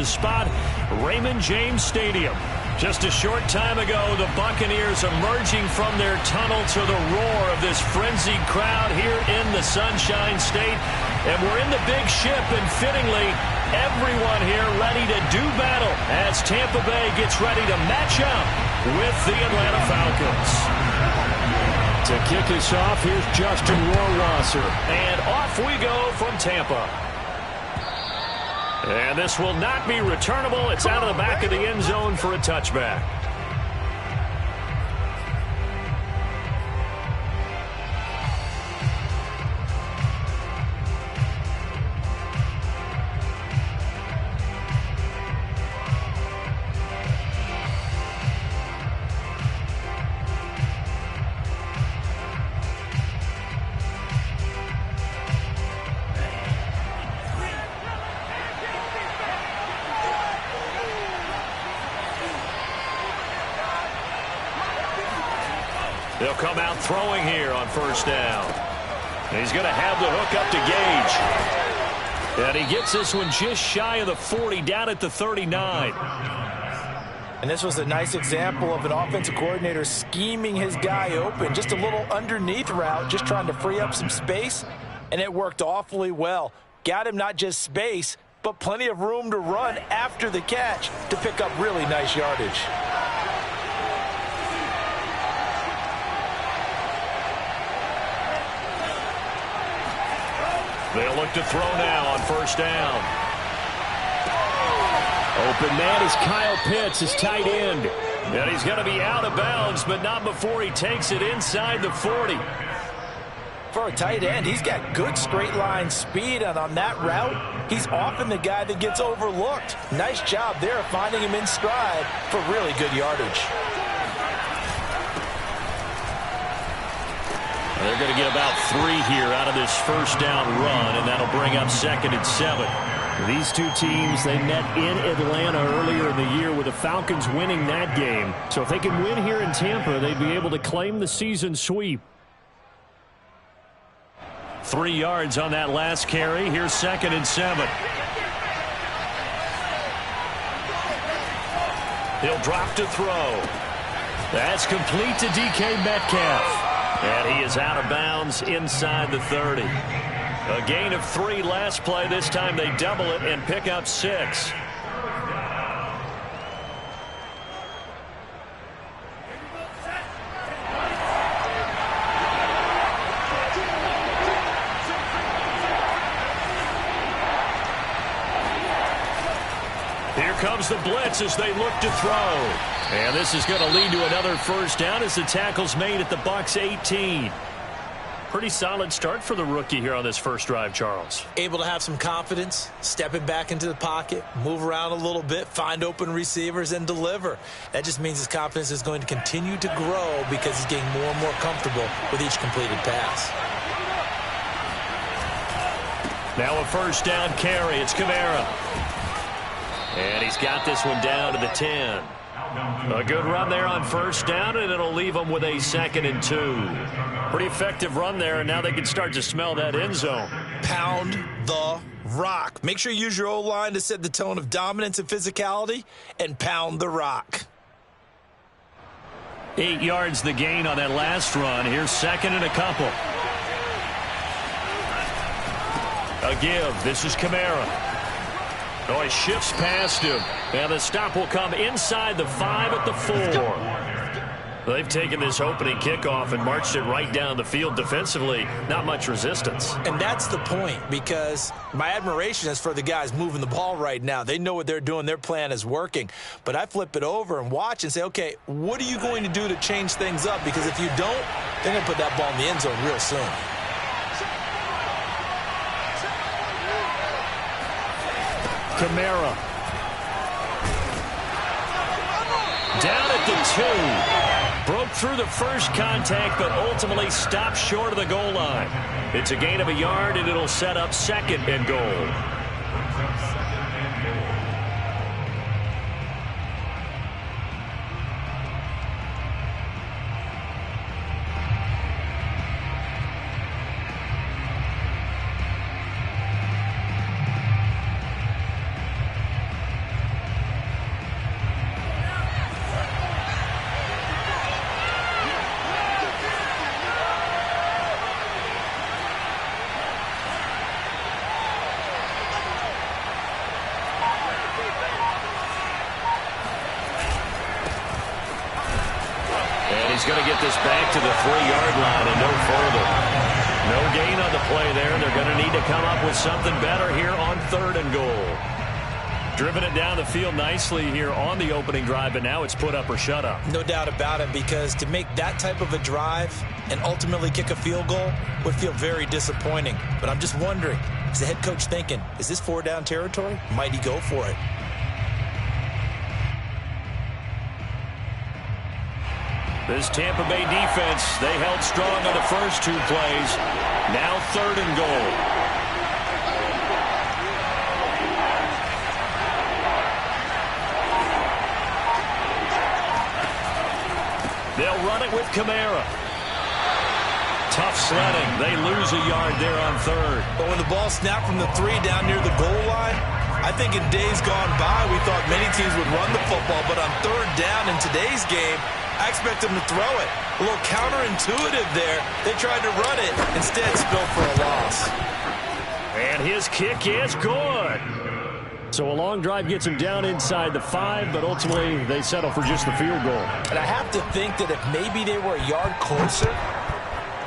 the spot, Raymond James Stadium. Just a short time ago, the Buccaneers emerging from their tunnel to the roar of this frenzied crowd here in the Sunshine State. And we're in the big ship, and fittingly, everyone here ready to do battle as Tampa Bay gets ready to match up with the Atlanta Falcons. To kick us off, here's Justin Rohrwasser. And off we go from Tampa. And this will not be returnable. It's out of the back of the end zone for a touchback. They'll come out throwing here on first down. And he's going to have the hook up to Gage. And he gets this one just shy of the 40, down at the 39. And this was a nice example of an offensive coordinator scheming his guy open. Just a little underneath route, just trying to free up some space. And it worked awfully well. Got him not just space, but plenty of room to run after the catch to pick up really nice yardage. They'll look to throw now on first down. Open man is Kyle Pitts, his tight end. And he's going to be out of bounds, but not before he takes it inside the 40. For a tight end, he's got good straight line speed, and on that route, he's often the guy that gets overlooked. Nice job there finding him in stride for really good yardage. They're going to get about 3 here out of this first down run, and that'll bring up 2nd and 7. These two teams, they met in Atlanta earlier in the year with the Falcons winning that game. So if they can win here in Tampa, they'd be able to claim the season sweep. 3 yards on that last carry. Here's 2nd and 7. He'll drop to throw. That's complete to DK Metcalf. And he is out of bounds inside the 30. A gain of 3 last play. This time they double it and pick up 6. Here comes the blitz as they look to throw. And this is going to lead to another first down as the tackle's made at the Bucs 18. Pretty solid start for the rookie here on this first drive, Charles. Able to have some confidence, stepping back into the pocket, move around a little bit, find open receivers, and deliver. That just means his confidence is going to continue to grow because he's getting more and more comfortable with each completed pass. Now a first down carry. It's Kamara. And he's got this one down to the 10. A good run there on first down, and it'll leave them with a 2nd and 2. Pretty effective run there, and now they can start to smell that end zone. Pound the rock. Make sure you use your O-line to set the tone of dominance and physicality, and pound the rock. 8 yards the gain on that last run. Here's 2nd and a couple. A give. This is Kamara. Oh, he shifts past him. And the stop will come inside the 5 at the 4. They've taken this opening kickoff and marched it right down the field defensively. Not much resistance. And that's the point, because my admiration is for the guys moving the ball right now. They know what they're doing. Their plan is working. But I flip it over and watch and say, okay, what are you going to do to change things up? Because if you don't, they're going to put that ball in the end zone real soon. Kamara. Down at the 2. Broke through the first contact, but ultimately stopped short of the goal line. It's a gain of a yard, and it'll set up 2nd and goal. He's going to get this back to the 3-yard line and no further. No gain on the play there. They're going to need to come up with something better here on 3rd and goal. Driven it down the field nicely here on the opening drive, but now it's put up or shut up. No doubt about it, because to make that type of a drive and ultimately kick a field goal would feel very disappointing. But I'm just wondering, is the head coach thinking, is this 4-down territory? Might he go for it? This Tampa Bay defense, they held strong on the first 2 plays. Now 3rd and goal. They'll run it with Kamara. Tough sledding. They lose a yard there on 3rd. But when the ball snapped from the 3 down near the goal line, I think in days gone by, we thought many teams would run the football. But on 3rd down in today's game, I expect them to throw it. A little counterintuitive there. They tried to run it, instead spilled for a loss. And his kick is good. So a long drive gets him down inside the 5, but ultimately they settle for just the field goal. And I have to think that if maybe they were a yard closer,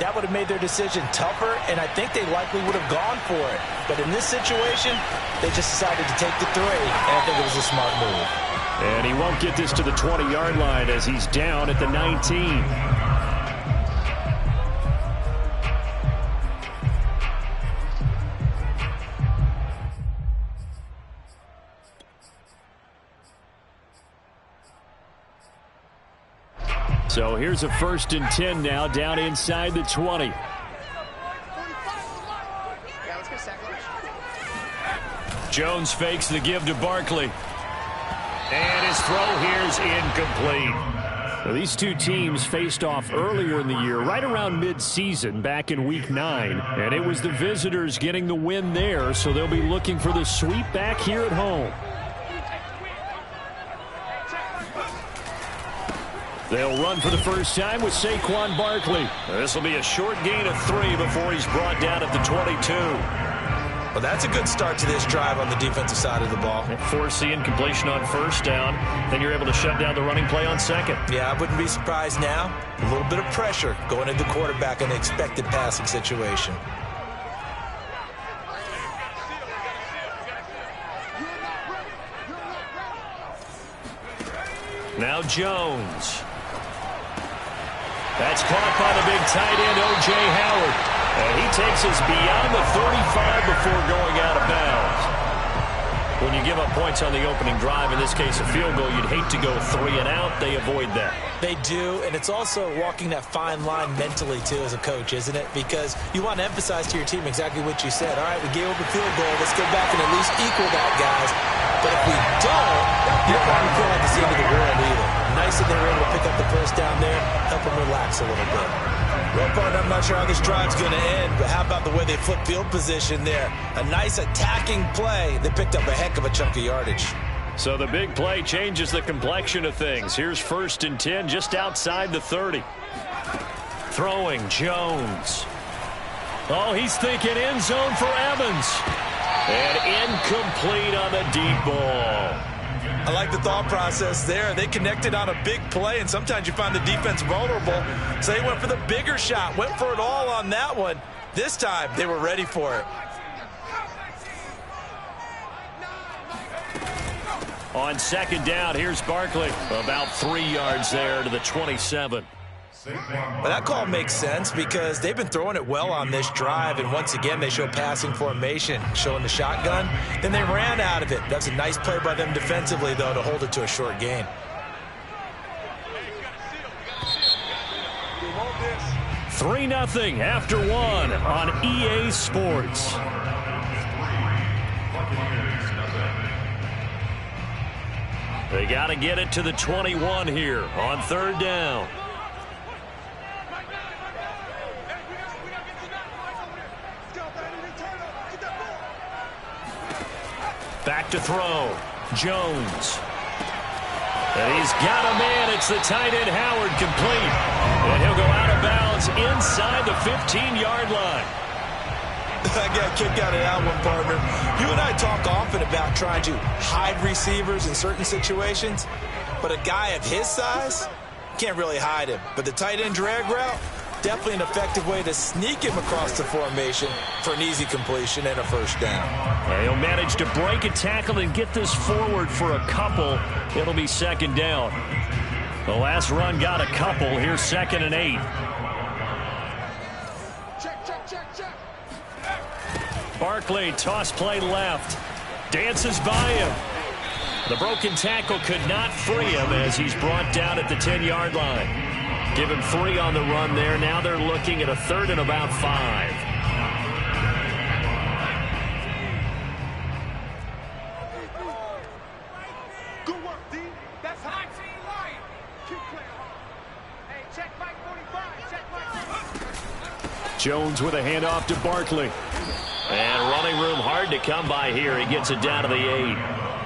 that would have made their decision tougher, and I think they likely would have gone for it. But in this situation, they just decided to take the 3, and I think it was a smart move. And he won't get this to the 20-yard line as he's down at the 19. So here's a 1st and 10 now, down inside the 20. Jones fakes the give to Barkley. And his throw here is incomplete. Now, these 2 teams faced off earlier in the year, right around mid-season, back in Week 9. And it was the visitors getting the win there, so they'll be looking for the sweep back here at home. They'll run for the first time with Saquon Barkley. This will be a short gain of 3 before he's brought down at the 22. Well, that's a good start to this drive on the defensive side of the ball. Force the incompletion on 1st down. Then you're able to shut down the running play on 2nd. Yeah, I wouldn't be surprised now. A little bit of pressure going into the quarterback in the expected passing situation. Now Jones. That's caught by the big tight end, O.J. Howard. And he takes us beyond the 35 before going out of bounds. When you give up points on the opening drive, in this case a field goal, you'd hate to go 3 and out. They avoid that. They do, and it's also walking that fine line mentally, too, as a coach, isn't it? Because you want to emphasize to your team exactly what you said. All right, we gave up a field goal. Let's go back and at least equal that, guys. But if we don't, you don't want to feel like it's the end of the world either. Nice that they were able to pick up the 1st down there, help them relax a little bit. Well, partner, I'm not sure how this drive's going to end, but how about the way they flip field position there? A nice attacking play. They picked up a heck of a chunk of yardage. So the big play changes the complexion of things. Here's 1st and 10 just outside the 30. Throwing, Jones. Oh, he's thinking end zone for Evans. And incomplete on the deep ball. I like the thought process there. They connected on a big play, and sometimes you find the defense vulnerable. So they went for the bigger shot, went for it all on that one. This time, they were ready for it. On 2nd down, here's Barkley. About 3 yards there to the 27. Well, that call makes sense because they've been throwing it well on this drive, and once again they show passing formation, showing the shotgun. Then they ran out of it. That's a nice play by them defensively, though, to hold it to a short gain. Three 0 after 1 on EA Sports. They got to get it to the 21 here on 3rd down. Back to throw. Jones. And he's got a man. It's the tight end, Howard, complete. And he'll go out of bounds inside the 15-yard line. I got a kick out of that one, partner. You and I talk often about trying to hide receivers in certain situations, but a guy of his size, can't really hide him. But the tight end drag route, definitely an effective way to sneak him across the formation for an easy completion and a first down. He'll manage to break a tackle and get this forward for a couple. It'll be second down. The last run got a couple. Here's 2nd and 8. Barkley, toss play left. Dances by him. The broken tackle could not free him as he's brought down at the 10-yard line. Give him 3 on the run there. Now they're looking at a 3rd and about 5. Good work, D. That's high. Keep playing hard. Hey, check Mike 45. Check Mike. Jones with a handoff to Barkley. And running room hard to come by here. He gets it down to the 8.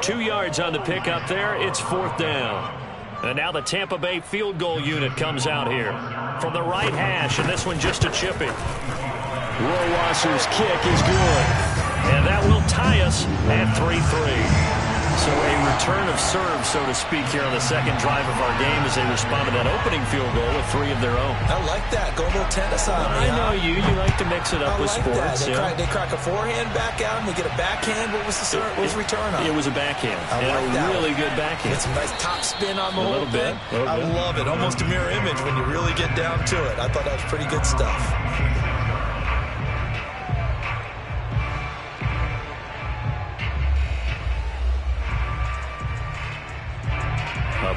2 yards on the pickup there. It's 4th down. And now the Tampa Bay field goal unit comes out here from the right hash, and this one just a chipping. Rohrwasser's kick is good. And that will tie us at 3-3. So a return of serve, so to speak, here on the second drive of our game as they respond to that opening field goal with 3 of their own. I like that. Go a little tennis on me. I know you. You like to mix it up with sports. They crack a forehand back out and they get a backhand. What was the return on? It was a backhand. I like a that really good backhand. It's a nice top spin on the whole thing. I love it. Almost a mirror image when you really get down to it. I thought that was pretty good stuff.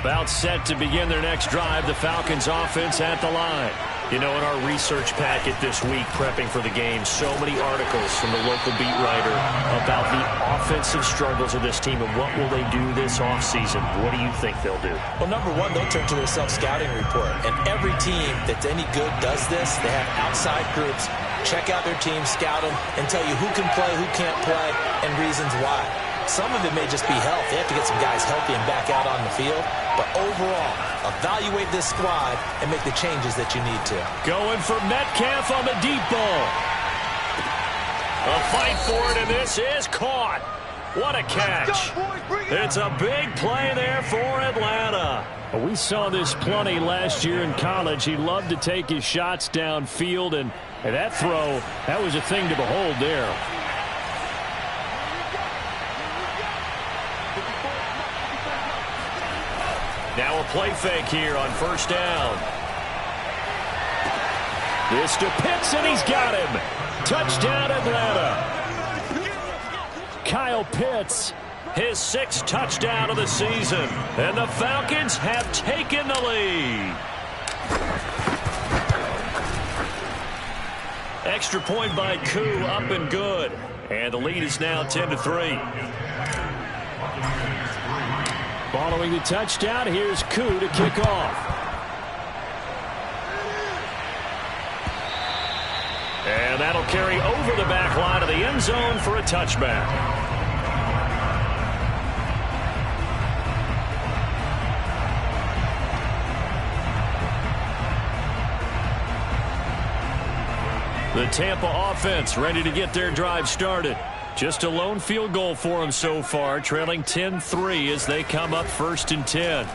About set to begin their next drive, the Falcons offense at the line. You know, in our research packet this week, prepping for the game, so many articles from the local beat writer about the offensive struggles of this team and what will they do this offseason. What do you think they'll do? Well, number one, they'll turn to their self-scouting report. And every team that's any good does this. They have outside groups. Check out their team, scout them, and tell you who can play, who can't play, and reasons why. Some of it may just be health. They have to get some guys healthy and back out on the field. But overall, evaluate this squad and make the changes that you need to. Going for Metcalf on the deep ball. A fight for it, and this is caught. What a catch. It's a big play there for Atlanta. We saw this plenty last year in college. He loved to take his shots downfield, and that throw, that was a thing to behold there. Now a play fake here on first down. This to Pitts, and he's got him. Touchdown, Atlanta. Kyle Pitts. His 6th touchdown of the season. And the Falcons have taken the lead. Extra point by Koo, up and good. And the lead is now 10-3. Following the touchdown, here's Koo to kick off. And that'll carry over the back line of the end zone for a touchback. The Tampa offense ready to get their drive started. Just a lone field goal for them so far, trailing 10-3 as they come up 1st and 10.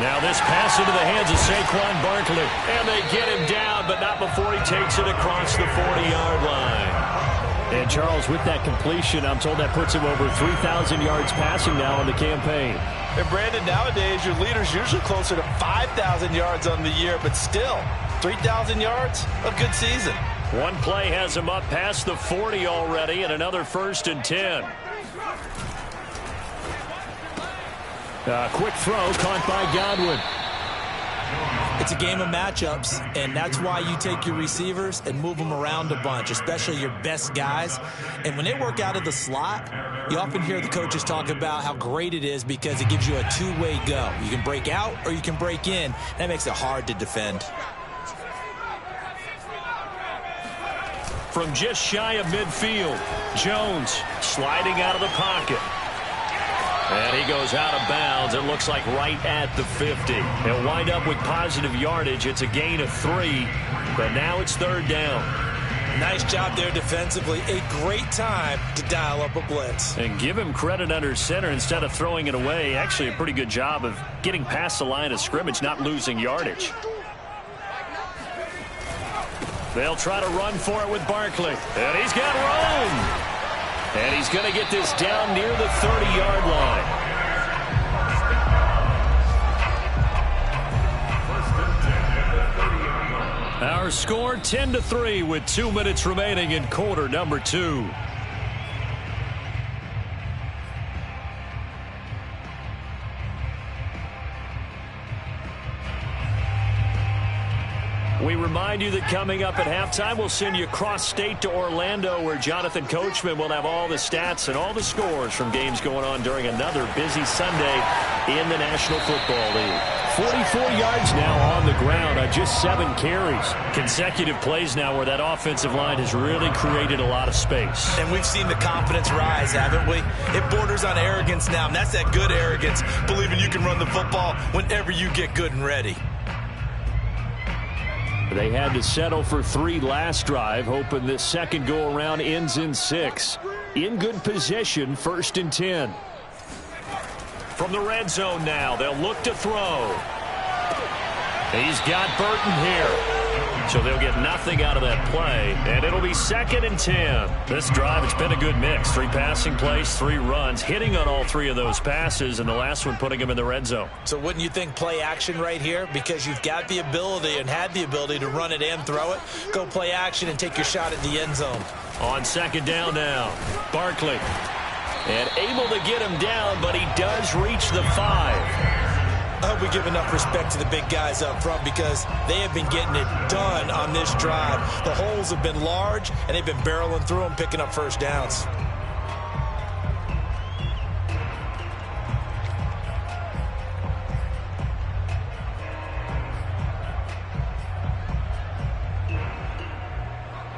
Now this pass into the hands of Saquon Barkley. And they get him down, but not before he takes it across the 40-yard line. And Charles, with that completion, I'm told that puts him over 3,000 yards passing now on the campaign. And Brandon, nowadays your leader's usually closer to 5,000 yards on the year, but still, 3,000 yards, a good season. One play has him up past the 40 already, and another 1st and 10. Quick throw caught by Godwin. It's a game of matchups, and that's why you take your receivers and move them around a bunch, especially your best guys. And when they work out of the slot, you often hear the coaches talk about how great it is because it gives you a two-way go. You can break out or you can break in. That makes it hard to defend. From just shy of midfield, Jones sliding out of the pocket. And he goes out of bounds. It looks like right at the 50. He'll wind up with positive yardage. It's a gain of 3, but now it's 3rd down. Nice job there defensively. A great time to dial up a blitz. And give him credit under center instead of throwing it away. Actually a pretty good job of getting past the line of scrimmage, not losing yardage. They'll try to run for it with Barkley. And he's got room. And he's going to get this down near the 30-yard line. Our score 10-3 with 2 minutes remaining in quarter number 2. We remind you that coming up at halftime, we'll send you cross-state to Orlando, where Jonathan Coachman will have all the stats and all the scores from games going on during another busy Sunday in the National Football League. 44 yards now on the ground on just 7 carries. Consecutive plays now where that offensive line has really created a lot of space. And we've seen the confidence rise, haven't we? It borders on arrogance now, and that's that good arrogance, believing you can run the football whenever you get good and ready. They had to settle for 3 last drive, hoping this second go-around ends in 6. In good position, 1st and 10. From the red zone now, they'll look to throw. He's got Burton here. So they'll get nothing out of that play, and it'll be 2nd and 10. This drive, it's been a good mix. 3 passing plays, 3 runs, hitting on all 3 of those passes, and the last one putting them in the red zone. So wouldn't you think play action right here? Because you've got the ability and had the ability to run it and throw it. Go play action and take your shot at the end zone. On 2nd down now, Barkley. And able to get him down, but he does reach the 5. I hope we give enough respect to the big guys up front, because they have been getting it done on this drive. The holes have been large, and they've been barreling through them, picking up first downs.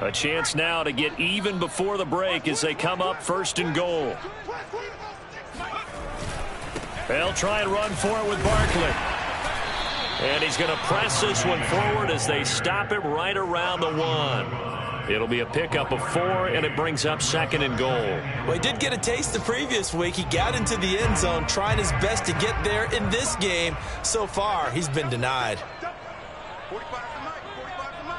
A chance now to get even before the break as they come up 1st and goal. They'll try and run for it with Barkley. And he's going to press this one forward as they stop him right around the 1. It'll be a pickup of 4, and it brings up 2nd and goal. Well, he did get a taste the previous week. He got into the end zone, trying his best to get there in this game. So far, he's been denied. 45 to Mike, 45 to Mike.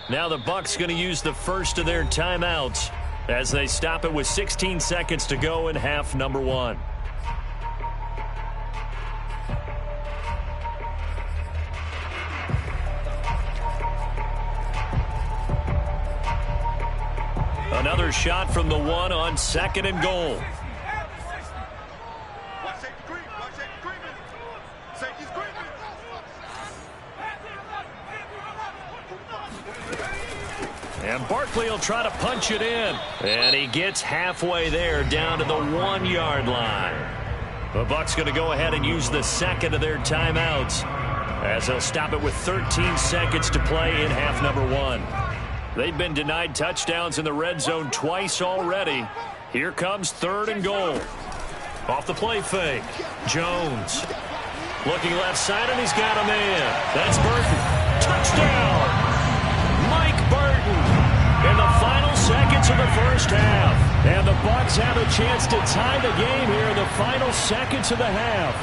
Now the Bucs going to use the first of their timeouts as they stop it with 16 seconds to go in half number 1. Another shot from the 1 on 2nd and goal. Watch safety creep, watch safety creeping. Safety's creeping. And Barkley will try to punch it in. And he gets halfway there, down to the 1-yard line. The Bucs going to go ahead and use the second of their timeouts as they'll stop it with 13 seconds to play in half number 1. They've been denied touchdowns in the red zone twice already. Here comes 3rd and goal. Off the play fake. Jones. Looking left side, and he's got a man. That's Burton. Touchdown! Mike Burton in the final seconds of the first half. And the Bucs have a chance to tie the game here in the final seconds of the half.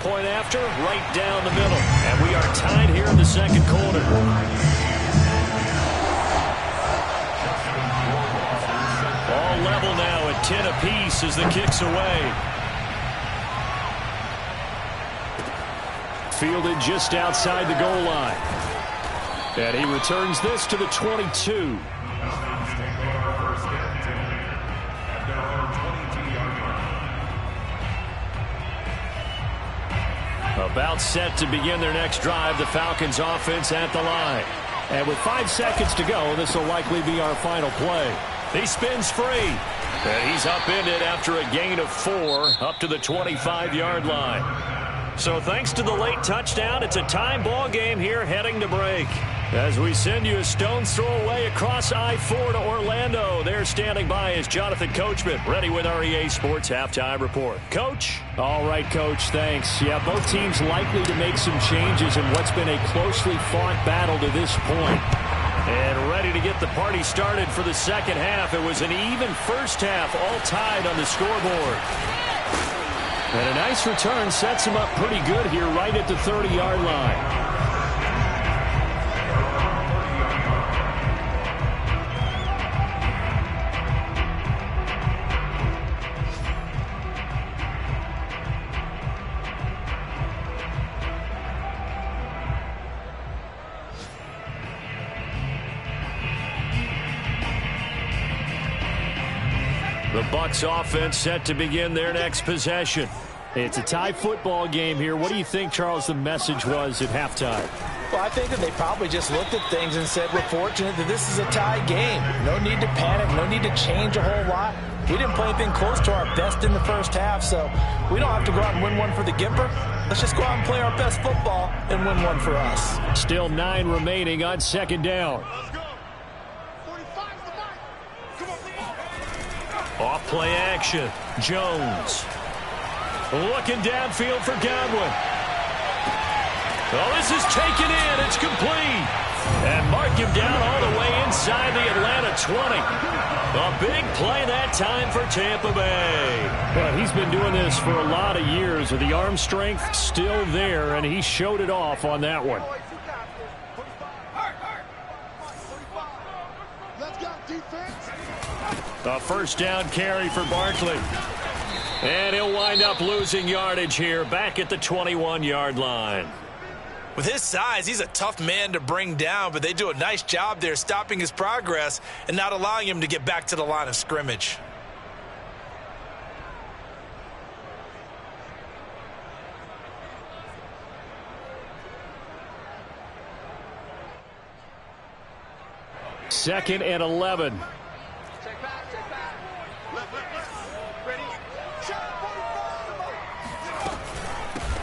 Point after, right down the middle. And we are tied here in the second quarter. All level now at 10 apiece as the kick's away. Fielded just outside the goal line. And he returns this to the 22. About set to begin their next drive, the Falcons offense at the line. And with 5 seconds to go, this will likely be our final play. He spins free. And he's upended after a gain of 4 up to the 25-yard line. So thanks to the late touchdown, it's a tie ball game here heading to break. As we send you a stone's throw away across I-4 to Orlando. There standing by is Jonathan Coachman, ready with our EA Sports Halftime Report. Coach? All right, Coach, thanks. Yeah, both teams likely to make some changes in what's been a closely fought battle to this point. And ready to get the party started for the second half. It was an even first half, all tied on the scoreboard. And a nice return sets him up pretty good here right at the 30-yard line. The Bucs offense set to begin their next possession. It's a tie football game here. What do you think, Charles, the message was at halftime? Well, I think that they probably just looked at things and said, we're fortunate that this is a tie game. No need to panic. No need to change a whole lot. We didn't play anything close to our best in the first half, so we don't have to go out and win one for the Gipper. Let's just go out and play our best football and win one for us. Still 9 remaining on second down. Off play action. Jones. Looking downfield for Godwin. Oh, this is taken in. It's complete. And mark him down all the way inside the Atlanta 20. A big play that time for Tampa Bay. Well, he's been doing this for a lot of years with the arm strength still there, and he showed it off on that one. A first down carry for Barkley. And he'll wind up losing yardage here back at the 21-yard line. With his size, he's a tough man to bring down, but they do a nice job there stopping his progress and not allowing him to get back to the line of scrimmage. Second and 11.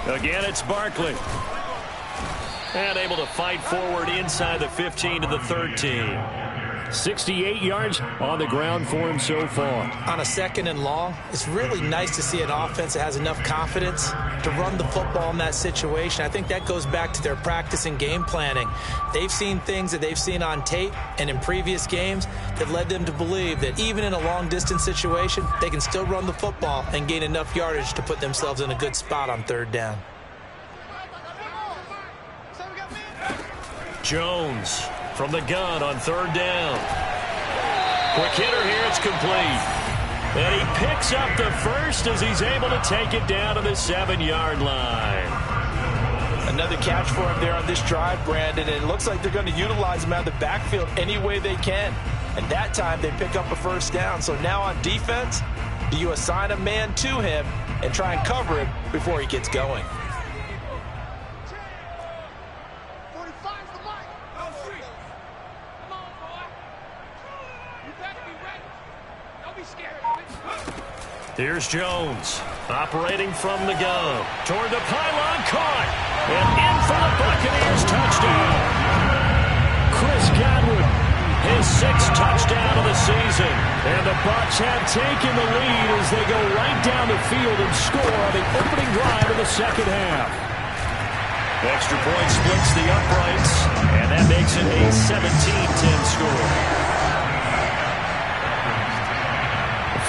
Again, it's Barkley. And able to fight forward inside the 15 to the 13. 68 yards on the ground for him so far. On a second and long, it's really nice to see an offense that has enough confidence to run the football in that situation. I think that goes back to their practice and game planning. They've seen things that they've seen on tape and in previous games that led them to believe that even in a long-distance situation, they can still run the football and gain enough yardage to put themselves in a good spot on third down. Jones from the gun on third down. Quick hitter here, it's complete. And he picks up the first as he's able to take it down to the 7-yard line. Another catch for him there on this drive, Brandon, and it looks like they're going to utilize him out of the backfield any way they can. And that time they pick up a first down. So now on defense, do you assign a man to him and try and cover him before he gets going? Here's Jones, operating from the gun. Toward the pylon, caught. And in for the Buccaneers, touchdown. Chris Godwin, his 6th touchdown of the season. And the Bucs have taken the lead as they go right down the field and score on the opening drive of the second half. Extra point splits the uprights, and that makes it a 17-10 score.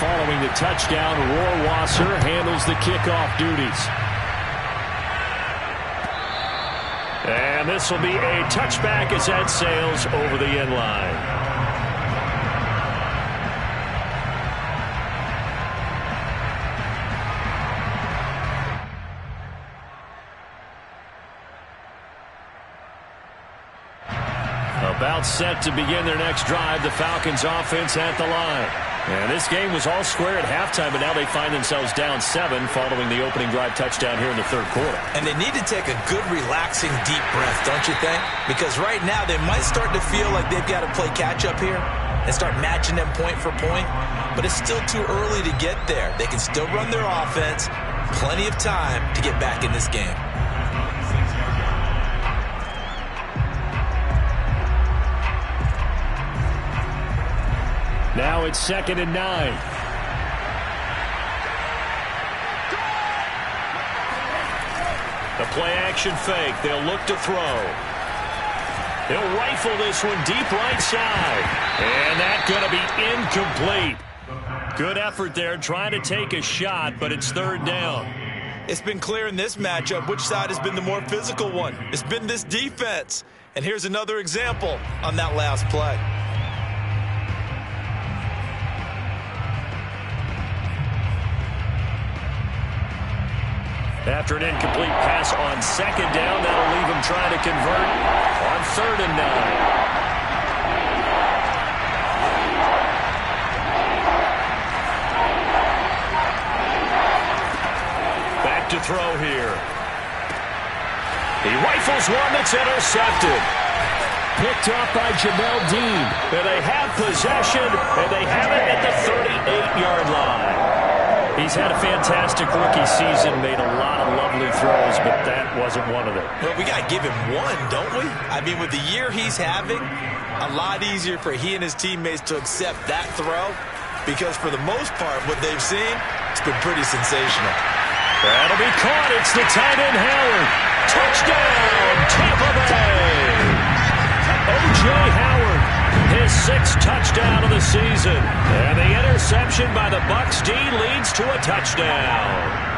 Following the touchdown, Rohrwasser handles the kickoff duties. And this will be a touchback as that sails over the end line. About set to begin their next drive, the Falcons offense at the line. And this game was all square at halftime, but now they find themselves down 7 following the opening drive touchdown here in the third quarter. And they need to take a good, relaxing, deep breath, don't you think? Because right now they might start to feel like they've got to play catch-up here and start matching them point for point. But it's still too early to get there. They can still run their offense, plenty of time to get back in this game. Now it's 2nd and 9. The play-action fake. They'll look to throw. They'll rifle this one deep right side. And that's going to be incomplete. Good effort there trying to take a shot, but it's 3rd down. It's been clear in this matchup which side has been the more physical one. It's been this defense. And here's another example on that last play. After an incomplete pass on 2nd down, that'll leave him trying to convert on 3rd and 9. Back to throw here. He rifles one that's intercepted. Picked off by Jamel Dean. And they have possession, and they have it at the 38-yard line. He's had a fantastic rookie season, made a lot of lovely throws, but that wasn't one of them. Well, we got to give him one, don't we? I mean, with the year he's having, a lot easier for he and his teammates to accept that throw because for the most part, what they've seen, it's been pretty sensational. That'll be caught. It's the tight end, Howard. Touchdown, Tampa Bay. O.J. Howard, his 6th touchdown of the season. And the interception by the Bucs D leads to a touchdown.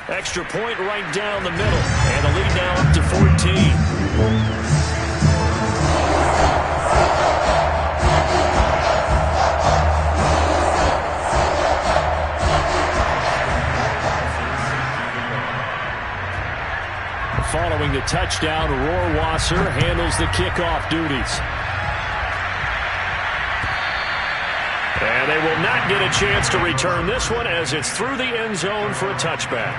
Extra point right down the middle. And the lead now up to 14. Following the touchdown, Rohrwasser handles the kickoff duties. And they will not get a chance to return this one as it's through the end zone for a touchback.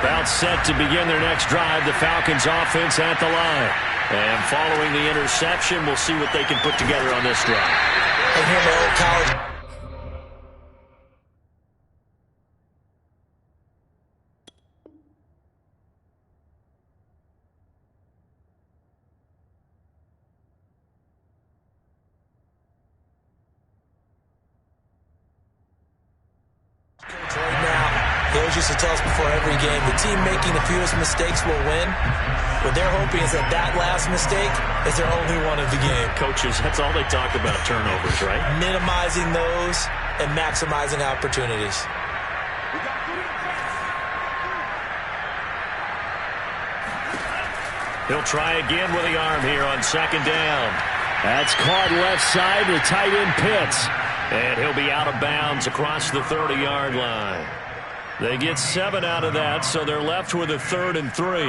About set to begin their next drive, the Falcons offense at the line. And following the interception, we'll see what they can put together on this drive. And here my old college. Used to tell us before every game, the team making the fewest mistakes will win. What they're hoping is that that last mistake is their only one of the game. Coaches, that's all they talk about, turnovers, right? Minimizing those and maximizing opportunities. He'll try again with the arm here on 2nd down. That's caught left side to tight end Pitts. And he'll be out of bounds across the 30-yard line. They get 7 out of that, so they're left with a 3rd and 3.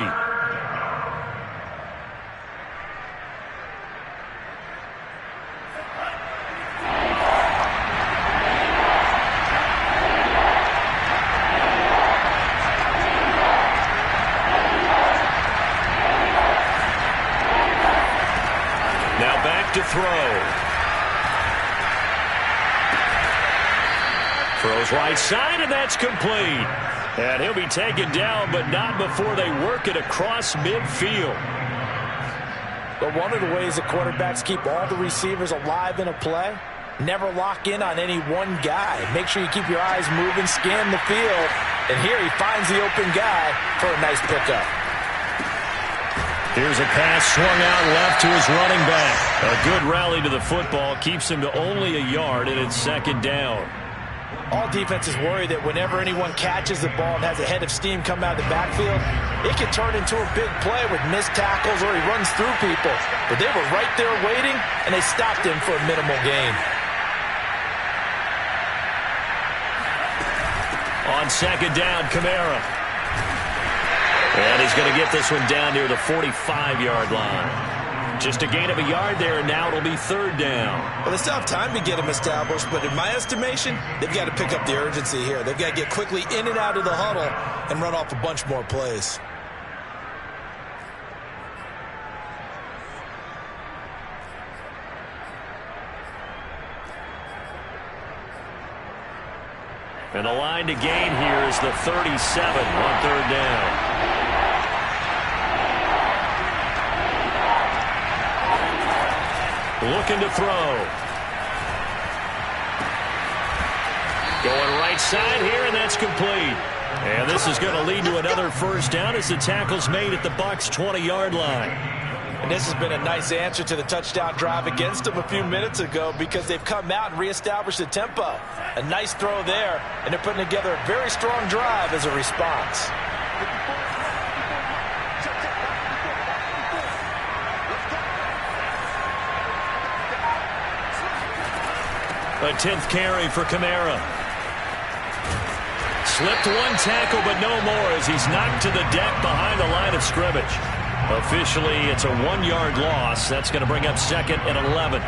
Now back to throw. Throws right side, and that's complete. And he'll be taken down, but not before they work it across midfield. But one of the ways that quarterbacks keep all the receivers alive in a play, never lock in on any one guy. Make sure you keep your eyes moving, scan the field. And here he finds the open guy for a nice pickup. Here's a pass swung out left to his running back. A good rally to the football keeps him to only a yard, and it's 2nd down. All defenses worry that whenever anyone catches the ball and has a head of steam come out of the backfield, it can turn into a big play with missed tackles or he runs through people. But they were right there waiting, and they stopped him for a minimal gain. On 2nd down, Kamara. And he's going to get this one down near the 45-yard line. Just a gain of a yard there, and now it'll be 3rd down. Well, they still have time to get him established, but in my estimation, they've got to pick up the urgency here. They've got to get quickly in and out of the huddle and run off a bunch more plays. And the line to gain here is the 37 on third down. Looking to throw. Going right side here, and that's complete. And this is going to lead to another first down as the tackle's made at the Bucs' 20-yard line. And this has been a nice answer to the touchdown drive against them a few minutes ago because they've come out and reestablished the tempo. A nice throw there, and they're putting together a very strong drive as a response. A 10th carry for Kamara. Slipped one tackle, but no more as he's knocked to the deck behind the line of scrimmage. Officially, it's a 1-yard loss. That's going to bring up second and 11.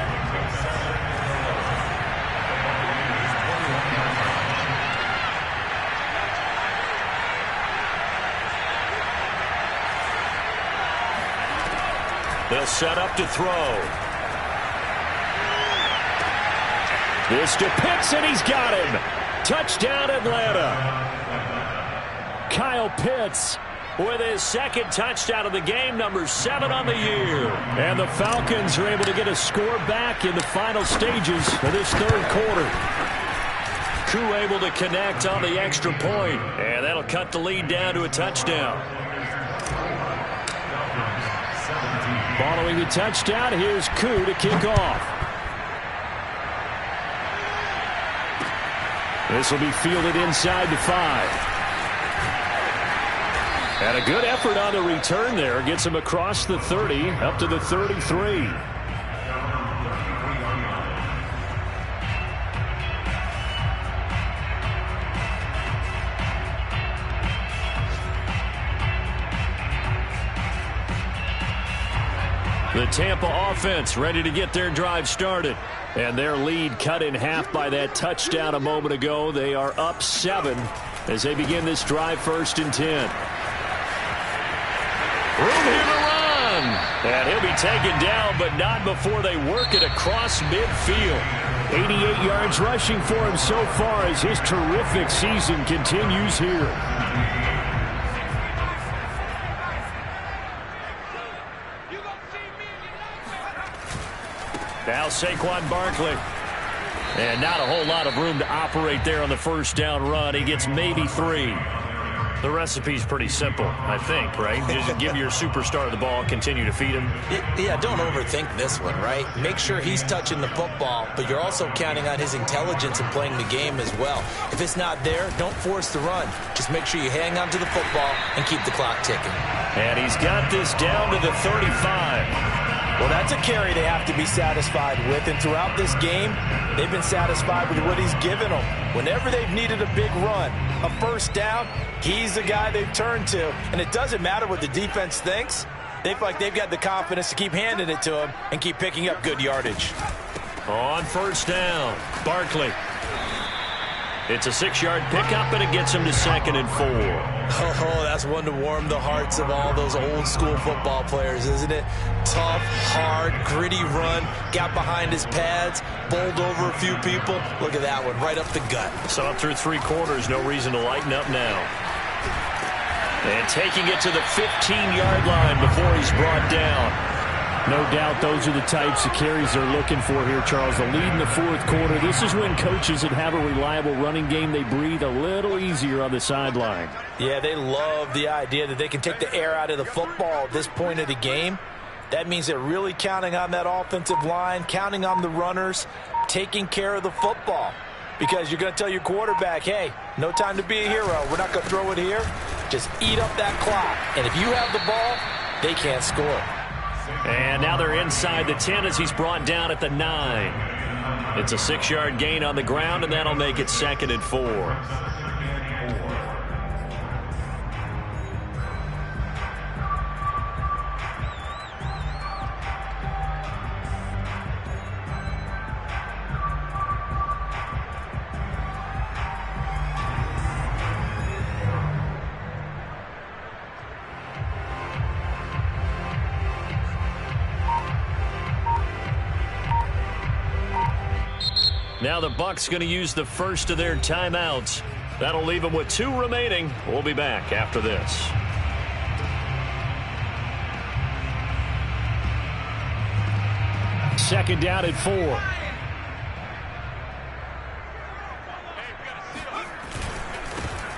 They'll set up to throw. This to Pitts, and he's got him. Touchdown, Atlanta. Kyle Pitts with his second touchdown of the game, number 7 on the year. And the Falcons are able to get a score back in the final stages of this third quarter. Koo able to connect on the extra point, and that'll cut the lead down to a touchdown. Following the touchdown, here's Koo to kick off. This will be fielded inside the 5. And a good effort on the return there. Gets him across the 30, up to the 33. The Tampa offense ready to get their drive started. And their lead cut in half by that touchdown a moment ago. They are up 7 as they begin this drive, 1st and 10. Room here to run. And he'll be taken down, but not before they work it across midfield. 88 yards rushing for him so far as his terrific season continues here. Now Saquon Barkley. And not a whole lot of room to operate there on the first down run. He gets maybe 3. The recipe's pretty simple, I think, right? Just give your superstar the ball, continue to feed him. Yeah, don't overthink this one, right? Make sure he's touching the football, but you're also counting on his intelligence in playing the game as well. If it's not there, don't force the run. Just make sure you hang on to the football and keep the clock ticking. And he's got this down to the 35. Well, that's a carry they have to be satisfied with, and throughout this game, they've been satisfied with what he's given them. Whenever they've needed a big run, a first down, he's the guy they've turned to. And it doesn't matter what the defense thinks. They feel like they've got the confidence to keep handing it to him and keep picking up good yardage. On first down, Barkley. It's a 6-yard pickup, and it gets him to 2nd and 4. Oh, that's one to warm the hearts of all those old-school football players, isn't it? Tough, hard, gritty run, got behind his pads, bowled over a few people. Look at that one, right up the gut. So up through 3 quarters, no reason to lighten up now. And taking it to the 15-yard line before he's brought down. No doubt those are the types of carries they're looking for here, Charles. The lead in the 4th quarter. This is when coaches that have a reliable running game, they breathe a little easier on the sideline. Yeah, they love the idea that they can take the air out of the football at this point of the game. That means they're really counting on that offensive line, counting on the runners, taking care of the football. Because you're going to tell your quarterback, hey, no time to be a hero. We're not going to throw it here. Just eat up that clock. And if you have the ball, they can't score. And now they're inside the 10 as he's brought down at the 9. It's a 6-yard gain on the ground, and that'll make it 2nd and 4. Now the Bucs going to use the first of their timeouts. That'll leave them with 2 remaining. We'll be back after this. Second down at 4.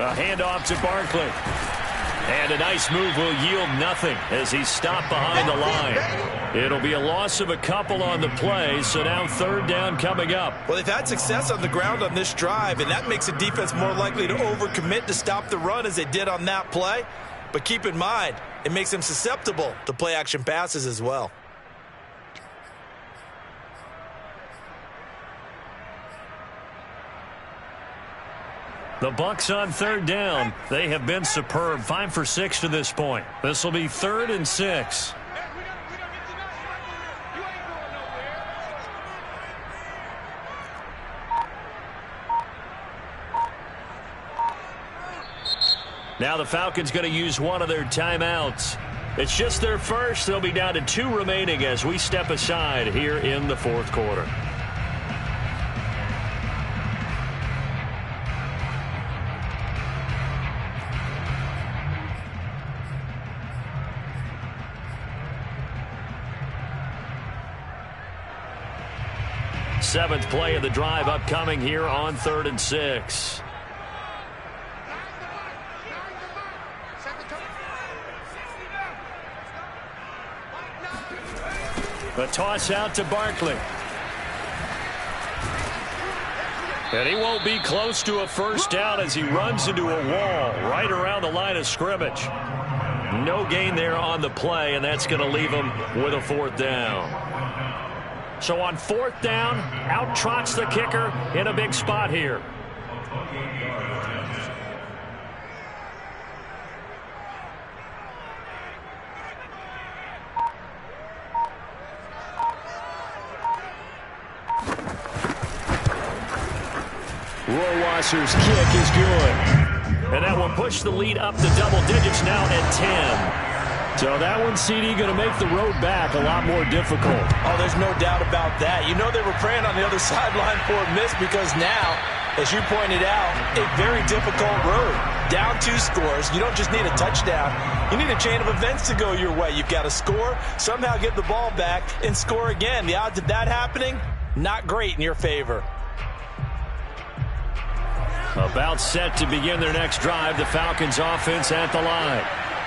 A handoff to Barkley. And a nice move will yield nothing as he's stopped behind the line. It'll be a loss of a couple on the play, so now third down coming up. Well, they've had success on the ground on this drive, and that makes a defense more likely to overcommit to stop the run as they did on that play. But keep in mind, it makes them susceptible to play-action passes as well. The Bucs on third down. They have been superb. 5 for 6 to this point. This will be 3rd and 6. Now the Falcons going to use one of their timeouts. It's just their first. They'll be down to 2 remaining as we step aside here in the 4th quarter. Seventh play of the drive upcoming here on 3rd and 6. The toss out to Barkley. And he won't be close to a first down as he runs into a wall right around the line of scrimmage. No gain there on the play, and that's going to leave him with a 4th down. So on 4th down, out trots the kicker in a big spot here. Rohrwasser's kick is good. And that will push the lead up to double digits now at 10. So that one, CD, going to make the road back a lot more difficult. Oh, there's no doubt about that. You know they were praying on the other sideline for a miss because now, as you pointed out, a very difficult road. Down 2 scores. You don't just need a touchdown. You need a chain of events to go your way. You've got to score, somehow get the ball back, and score again. The odds of that happening, not great in your favor. About set to begin their next drive, the Falcons offense at the line.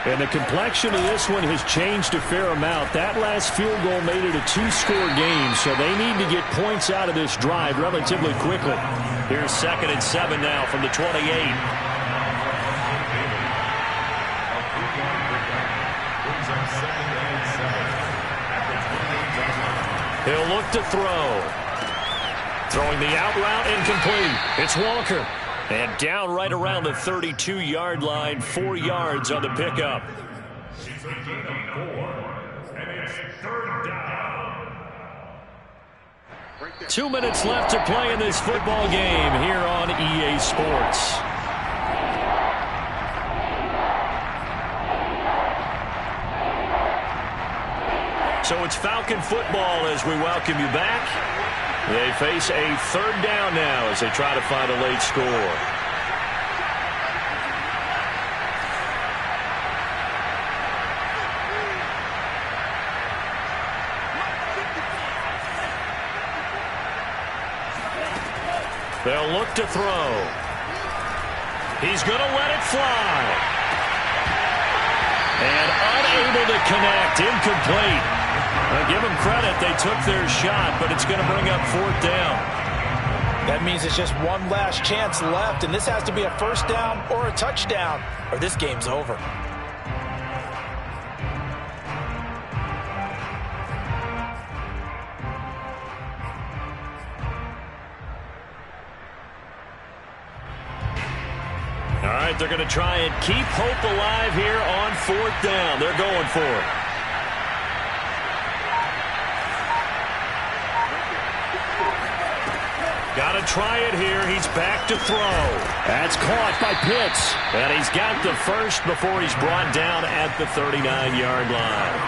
And the complexion of this one has changed a fair amount. That last field goal made it a 2-score game, so they need to get points out of this drive relatively quickly. Here's 2nd and 7 now from the 28. He'll look to throw. Throwing the out route incomplete. It's Walker. And down right around the 32-yard line, 4 yards on the pickup. It's a gain of 4, and it's 3rd down. 2 minutes left to play in this football game here on EA Sports. So it's Falcon football as we welcome you back. They face a 3rd down now as they try to find a late score. They'll look to throw. He's going to let it fly. And unable to connect, incomplete. Give them credit, they took their shot, but it's going to bring up 4th down. That means it's just one last chance left, and this has to be a 1st down or a touchdown, or this game's over. All right, they're going to try and keep hope alive here on 4th down. They're going for it. Got to try it here. He's back to throw. That's caught by Pitts. And he's got the first before he's brought down at the 39-yard line.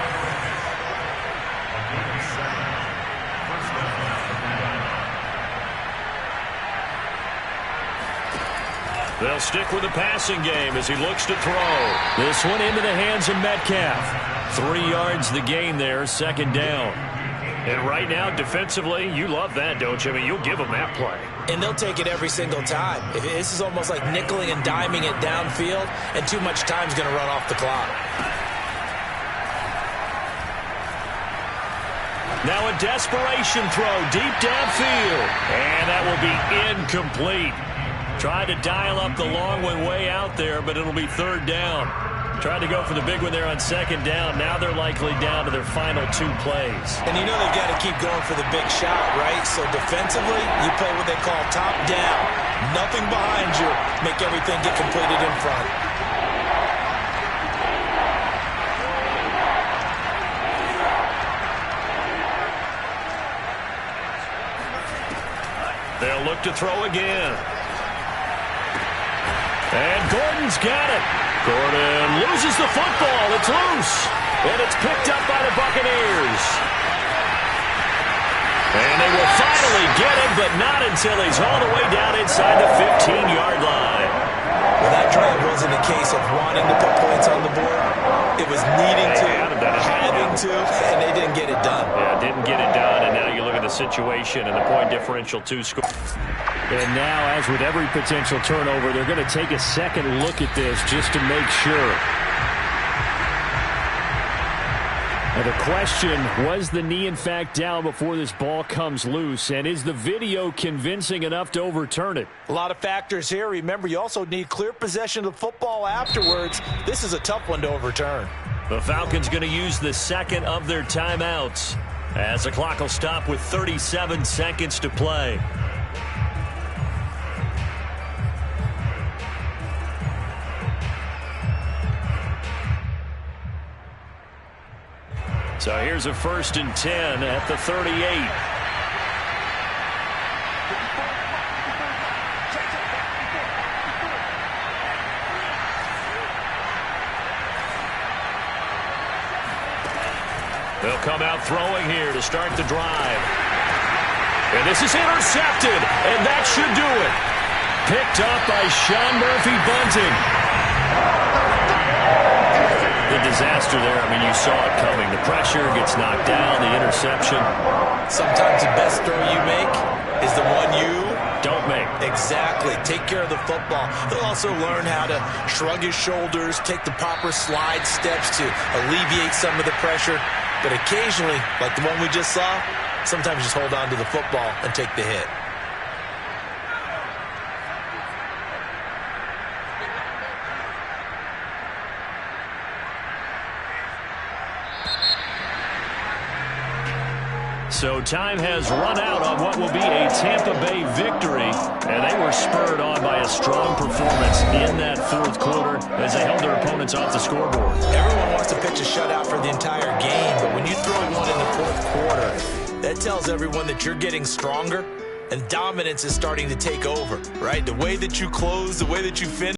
They'll stick with the passing game as he looks to throw. This one into the hands of Metcalf. 3 yards the gain there, second down. And right now, defensively, you love that, don't you? I mean, you'll give them that play. And they'll take it every single time. This is almost like nickeling and diming it downfield, and too much time's going to run off the clock. Now a desperation throw deep downfield. And that will be incomplete. Tried to dial up the long one way out there, but it'll be third down. Tried to go for the big one there on second down. Now they're likely down to their final 2 plays. And you know they've got to keep going for the big shot, right? So defensively, you play what they call top down. Nothing behind you. Make everything get completed in front. They'll look to throw again. And Gordon's got it. Gordon loses the football. It's loose. And it's picked up by the Buccaneers. And they will finally get him, but not until he's all the way down inside the 15-yard line. Well, that drive wasn't a case of wanting to put points on the board. It was needing to, having to, and they didn't get it done. Yeah, didn't get it done, and now you look at the situation and the point differential 2 score. And now, as with every potential turnover, they're going to take a second look at this just to make sure. Now the question, was the knee in fact down before this ball comes loose? And is the video convincing enough to overturn it? A lot of factors here. Remember, you also need clear possession of the football afterwards. This is a tough one to overturn. The Falcons going to use the second of their timeouts as the clock will stop with 37 seconds to play. So here's a 1st and 10 at the 38. They'll come out throwing here to start the drive. And this is intercepted, and that should do it. Picked up by Sean Murphy-Bunting. The disaster there, I mean, you saw it coming. The pressure gets knocked down, the interception. Sometimes the best throw you make is the one you don't make. Exactly. Take care of the football. He'll also learn how to shrug his shoulders, take the proper slide steps to alleviate some of the pressure. But occasionally, like the one we just saw, sometimes just hold on to the football and take the hit. So time has run out on what will be a Tampa Bay victory, and they were spurred on by a strong performance in that 4th quarter as they held their opponents off the scoreboard. Everyone wants to pitch a shutout for the entire game, but when you throw one in the 4th quarter, that tells everyone that you're getting stronger and dominance is starting to take over, right? The way that you close, the way that you finish.